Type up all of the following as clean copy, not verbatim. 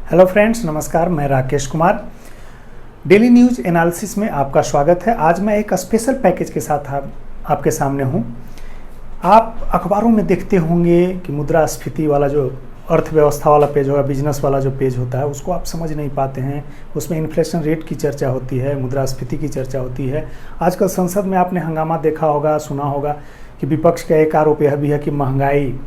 Hello friends, नमस्कार। मैं Rakesh Kumar. Daily news analysis में आपका स्वागत है। आज मैं एक स्पेशल पैकेज के साथ आपके सामने हूं। आप अखबारों में देखते होंगे कि मुद्रास्फीति वाला जो अर्थव्यवस्था वाला पेज होगा, बिजनेस वाला जो पेज होता है, उसको आप समझ नहीं पाते हैं। उसमें इन्फ्लेशन रेट की चर्चा होती है, मुद्रास्फीति की चर्चा होती है। आजकल संसद में आपने हंगामा देखा होगा, सुना होगा कि विपक्ष का एक आरोप यह भी है कि महंगाई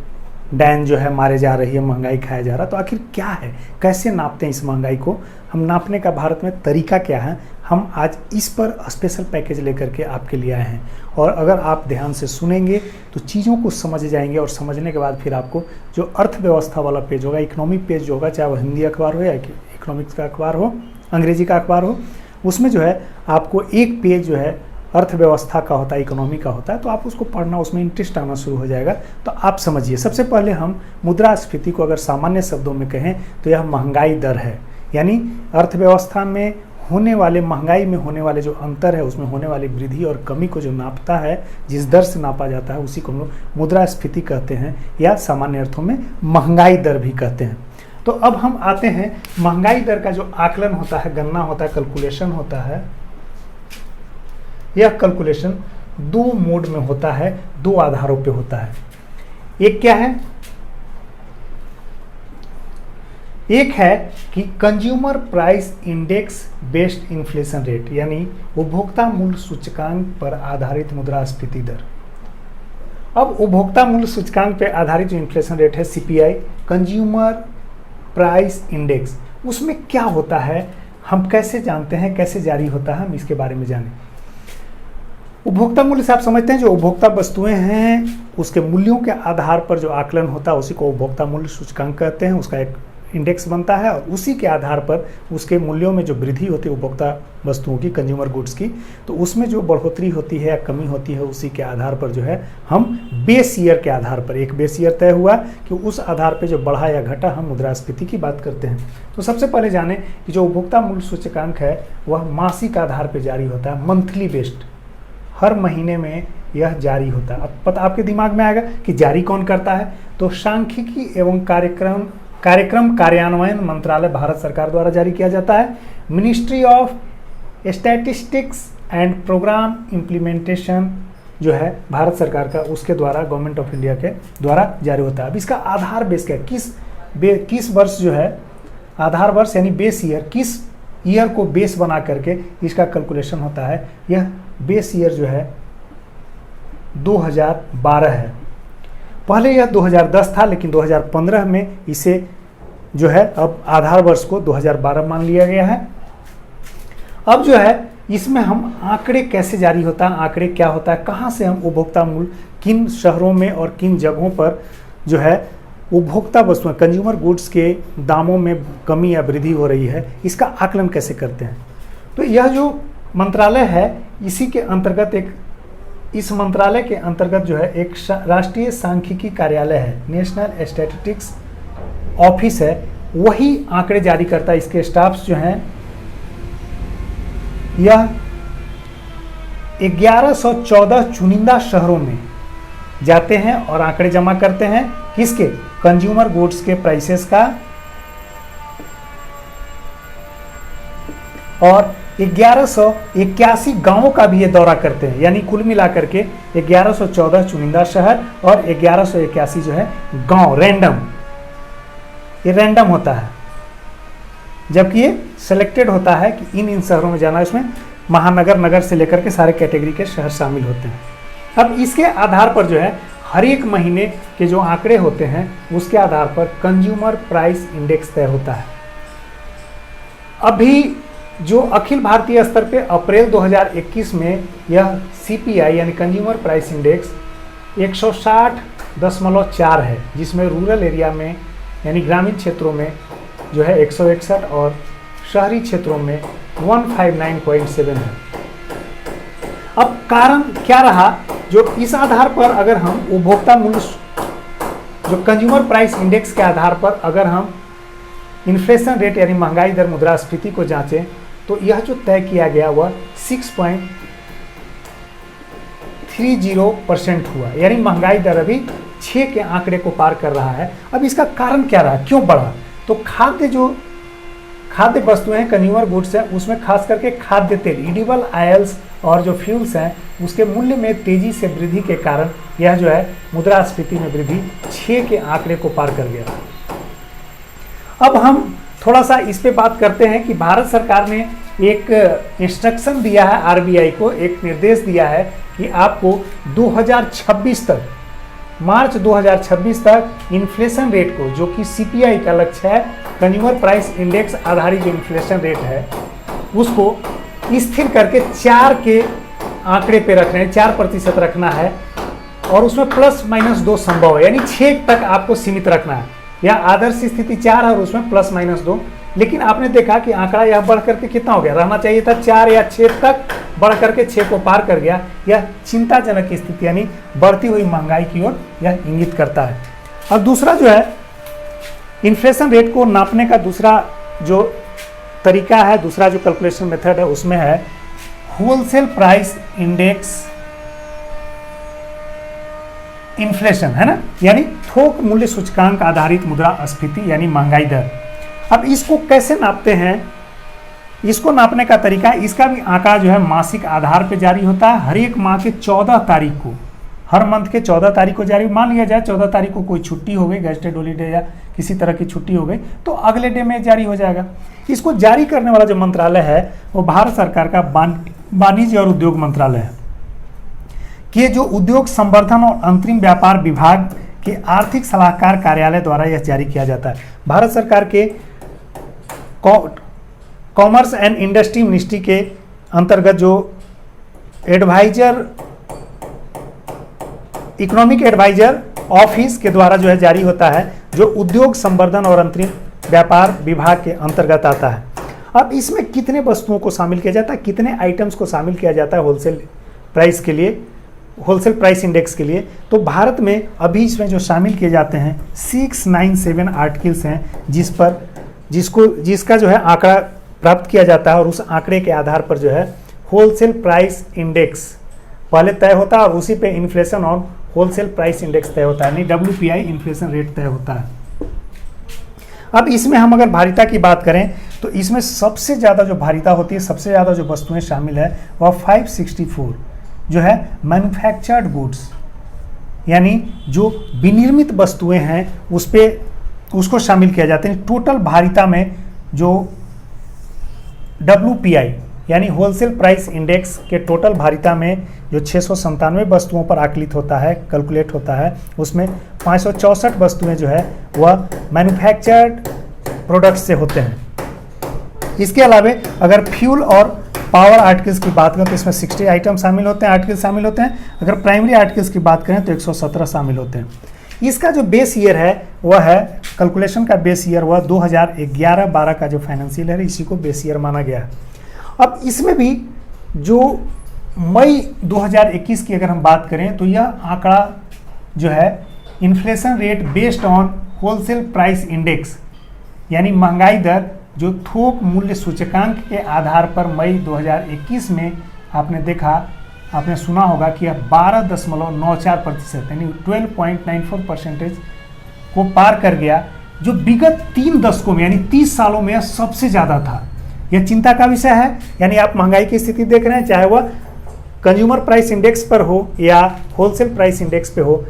डैन जो है मारे जा रही है, महंगाई खाया जा रहा है। तो आखिर क्या है, कैसे नापते हैं इस महंगाई को, हम नापने का भारत में तरीका क्या है, हम आज इस पर स्पेशल पैकेज लेकर के आपके लिए आए हैं। और अगर आप ध्यान से सुनेंगे तो चीज़ों को समझ जाएंगे, और समझने के बाद फिर आपको जो अर्थव्यवस्था वाला पेज होगा, इकोनॉमिक पेज जो होगा, चाहे वो हिंदी अखबार हो या इकोनॉमिक्स का अखबार हो, अंग्रेजी का अखबार हो, उसमें जो है आपको एक पेज जो है अर्थव्यवस्था का होता है, इकोनॉमी का होता है। तो आप उसको पढ़ना, उसमें इंटरेस्ट आना शुरू हो जाएगा। तो आप समझिए, सबसे पहले हम मुद्रास्फीति को अगर सामान्य शब्दों में कहें तो यह महंगाई दर है। यानी अर्थव्यवस्था में होने वाले, महंगाई में होने वाले जो अंतर है, उसमें होने वाली वृद्धि और कमी को जो नापता है, जिस दर से नापा जाता है, उसी को हम लोग मुद्रास्फीति कहते हैं, या सामान्य अर्थों में महंगाई दर भी कहते हैं। तो अब हम आते हैं, महंगाई दर का जो आकलन होता है, गणना होता है, कैलकुलेशन होता है, यह कैलकुलेशन दो मोड में होता है, दो आधारों पे होता है। एक क्या है, एक है कि consumer price index based inflation rate, यानी उपभोक्ता मूल्य सूचकांक पर आधारित मुद्रास्फीति दर। अब उपभोक्ता मूल्य सूचकांक पर आधारित जो इन्फ्लेशन रेट है, सीपीआई, कंज्यूमर प्राइस इंडेक्स, उसमें क्या होता है, हम कैसे जानते हैं, कैसे जारी होता है, हम इसके बारे में जानें। उपभोक्ता मूल्य से आप समझते हैं जो उपभोक्ता वस्तुएं हैं उसके मूल्यों के आधार पर जो आकलन होता है उसी को उपभोक्ता मूल्य सूचकांक कहते हैं। उसका एक इंडेक्स बनता है और उसी के आधार पर उसके मूल्यों में जो वृद्धि होती है उपभोक्ता वस्तुओं की, कंज्यूमर गुड्स की, तो उसमें जो बढ़ोतरी होती है या कमी होती है, उसी के आधार पर जो है हम बेस ईयर के आधार पर, एक बेस ईयर तय हुआ कि उस आधार पर जो बढ़ा या घटा, हम मुद्रास्फीति की बात करते हैं। तो सबसे पहले जाने कि जो उपभोक्ता मूल्य सूचकांक है वह मासिक आधार पर जारी होता है, मंथली बेस्ड, हर महीने में यह जारी होता है। अब पता आपके दिमाग में आएगा कि जारी कौन करता है, तो सांख्यिकी एवं कार्यक्रम कार्यान्वयन मंत्रालय भारत सरकार द्वारा जारी किया जाता है। Ministry of statistics and programme implementation जो है भारत सरकार का, उसके द्वारा, गवर्नमेंट ऑफ इंडिया के द्वारा जारी होता है। अब इसका आधार बेस क्या है, किस वर्ष जो है, आधार वर्ष यानी बेस ईयर, किस ईयर को बेस बना करके इसका कैलकुलेशन होता है। यह बेस ईयर जो है 2012 है। पहले यह 2010 था, लेकिन 2015 में इसे जो है अब आधार वर्ष को 2012 मान लिया गया है। अब जो है इसमें हम आंकड़े कैसे जारी होता है, आंकड़े क्या होता है, कहाँ से हम उपभोक्ता मूल्य, किन शहरों में और किन जगहों पर जो है उपभोक्ता वस्तुएं, कंज्यूमर गुड्स के दामों में कमी या वृद्धि हो रही है, इसका आकलन कैसे करते हैं। तो यह जो मंत्रालय है, इसी के अंतर्गत इस मंत्रालय के अंतर्गत जो है एक राष्ट्रीय सांख्यिकी कार्यालय है, नेशनल स्टैटिस्टिक्स ऑफिस है, वही आंकड़े जारी करता है। इसके स्टाफ्स जो हैं यह 1114 चुनिंदा शहरों में जाते हैं और आंकड़े जमा करते हैं। किसके, कंज्यूमर गुड्स के प्राइसेस का, और 1181 गांवों का भी ये दौरा करते हैं। यानी कुल मिलाकर के 1114 चुनिंदा शहर और 1181 जो है गांव, रैंडम, ये रैंडम होता है, जबकि ये सेलेक्टेड होता है कि इन शहरों में जाना। इसमें महानगर, नगर से लेकर के सारे कैटेगरी के शहर शामिल होते हैं। अब इसके आधार पर जो है हर एक महीने के जो आंकड़े होते हैं उसके आधार पर कंज्यूमर प्राइस इंडेक्स तय होता है। अभी जो अखिल भारतीय स्तर पे अप्रैल 2021 में यह सीपीआई यानी कंज्यूमर प्राइस इंडेक्स 160.4 है, जिसमें रूरल एरिया में यानी ग्रामीण क्षेत्रों में जो है 161 और शहरी क्षेत्रों में 159.7 है। अब कारण क्या रहा, जो इस आधार पर अगर हम उपभोक्ता मूल्य, जो कंज्यूमर प्राइस इंडेक्स के आधार पर अगर हम इन्फ्लेशन रेट यानी महंगाई दर, मुद्रास्फीति को जांचें, तो यह जो तय किया गया वह 6.30% हुआ। यानी महंगाई दर अभी 6 के आंकड़े को पार कर रहा है। अब इसका कारण क्या रहा, क्यों बढ़ा, तो खाद्य जो खाद्य वस्तुएं कंज्यूमर गुड्स हैं, उसमें खास करके खाद्य तेल इडिबल ऑयल्स और जो फ्यूल्स हैं उसके मूल्य में तेजी से वृद्धि के कारण यह जो है मुद्रास्फीति में वृद्धि 6 के आंकड़े को पार कर गया। अब हम थोड़ा सा इस पे बात करते हैं कि भारत सरकार ने एक इंस्ट्रक्शन दिया है, आरबीआई को एक निर्देश दिया है कि आपको 2026 तक, मार्च 2026 तक इन्फ्लेशन रेट को, जो कि सीपीआई का लक्ष्य है, कंज्यूमर प्राइस इंडेक्स आधारित जो इन्फ्लेशन रेट है, उसको स्थिर करके 4 के आंकड़े पे रखना है, 4% रखना है और उसमें ±2 संभव है, यानी 6 तक आपको सीमित रखना है। या आदर्श स्थिति 4 है और उसमें ±2, लेकिन आपने देखा कि आंकड़ा यह बढ़ करके कितना हो गया, रहना चाहिए था 4 या 6 तक, बढ़ करके 6 को पार कर गया। यह चिंताजनक स्थिति यानी बढ़ती हुई महंगाई की ओर यह इंगित करता है। अब दूसरा जो है इन्फ्लेशन रेट को नापने का दूसरा जो तरीका है, दूसरा जो कैलकुलेशन मेथड है, उसमें है होलसेल प्राइस इंडेक्स इन्फ्लेशन, है ना, यानी थोक मूल्य सूचकांक आधारित मुद्रास्फीति यानी महंगाई दर। अब इसको कैसे नापते हैं, इसको नापने का तरीका, इसका भी आंकड़ा जो है मासिक आधार पर जारी होता है। हर एक माह के 14 तारीख को, हर मंथ के 14 तारीख को जारी, मान लिया जाए 14 तारीख को कोई छुट्टी हो गई, गैजेटेड हॉलीडे या किसी तरह की छुट्टी हो गई, तो अगले डे में जारी हो जाएगा। इसको जारी करने वाला जो मंत्रालय है वो भारत सरकार का वाणिज्य और उद्योग मंत्रालय है, कि जो उद्योग संवर्धन और अंतरिम व्यापार विभाग के आर्थिक सलाहकार कार्यालय द्वारा यह जारी किया जाता है। भारत सरकार के कॉमर्स एंड इंडस्ट्री मिनिस्ट्री के अंतर्गत जो एडवाइजर, इकोनॉमिक एडवाइजर ऑफिस के द्वारा जो है जारी होता है, जो उद्योग संवर्धन और अंतरिम व्यापार विभाग के अंतर्गत आता है। अब इसमें कितने वस्तुओं को शामिल किया जाता है, कितने आइटम्स को शामिल किया जाता है होलसेल प्राइस के लिए, होलसेल प्राइस इंडेक्स के लिए, तो भारत में अभी इसमें जो शामिल किए जाते हैं 697 आर्टिकल्स हैं, जिसका जो है आंकड़ा प्राप्त किया जाता है और उस आंकड़े के आधार पर जो है होलसेल प्राइस इंडेक्स पहले तय होता है और उसी पे इन्फ्लेशन और होलसेल प्राइस इंडेक्स तय होता है, यानी WPI इन्फ्लेशन रेट तय होता है। अब इसमें हम अगर भारिता की बात करें तो इसमें सबसे ज़्यादा जो भारिता होती है, सबसे ज़्यादा जो वस्तुएं शामिल है वह 564 जो है मैन्युफैक्चर्ड गुड्स, यानी जो विनिर्मित वस्तुएं हैं उसको शामिल किया जाता है। टोटल भारिता में जो WPI यानी होलसेल प्राइस इंडेक्स के टोटल भारिता में जो 697 वस्तुओं पर आकलित होता है, कैलकुलेट होता है, उसमें 564 वस्तुएं जो है वह मैन्युफैक्चर्ड प्रोडक्ट्स से होते हैं। इसके अलावा अगर फ्यूल और पावर आर्टिकल्स की बात करें तो इसमें 60 आइटम शामिल होते हैं, आर्टिकल शामिल होते हैं। अगर प्राइमरी आर्टिकल्स की बात करें तो 117 शामिल होते हैं। इसका जो बेस ईयर है वह है, कैलकुलेशन का बेस ईयर वह 2011-12 का जो फाइनेंशियल ईयर है, इसी को बेस ईयर माना गया है। अब इसमें भी जो मई 2021 की अगर हम बात करें तो यह आंकड़ा जो है inflation rate based on wholesale price index यानी महंगाई दर जो थोक मूल्य सूचकांक के आधार पर मई 2021 में आपने सुना होगा कि यह 12.94% यानी 12.94% को पार कर गया, जो विगत 3 दशकों में यानी 30 सालों में सबसे ज़्यादा था। यह चिंता का विषय है, यानी आप महंगाई की स्थिति देख रहे हैं, चाहे वह कंज्यूमर प्राइस इंडेक्स पर हो या होलसेल प्राइस इंडेक्स पे हो,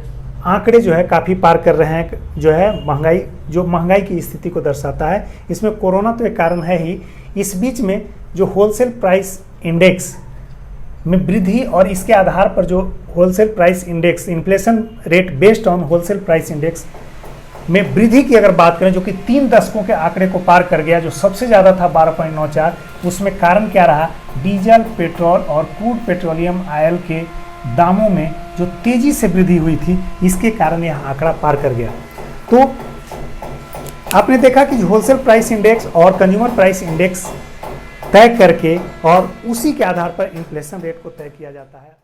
आंकड़े जो है काफ़ी पार कर रहे हैं, जो है महंगाई की स्थिति को दर्शाता है। इसमें कोरोना तो एक कारण है ही, इस बीच में जो होलसेल प्राइस इंडेक्स में वृद्धि और इसके आधार पर जो wholesale price index inflation rate based on wholesale price index में वृद्धि की अगर बात करें, जो कि 3 दशकों के आंकड़े को पार कर गया, जो सबसे ज़्यादा था 12.94, उसमें कारण क्या रहा, डीजल, पेट्रोल और क्रूड पेट्रोलियम ऑयल के दामों में जो तेजी से वृद्धि हुई थी, इसके कारण यह आंकड़ा पार कर गया। तो आपने देखा कि होलसेल प्राइस इंडेक्स और कंज्यूमर प्राइस इंडेक्स तय करके और उसी के आधार पर इन्फ्लेशन रेट को तय किया जाता है।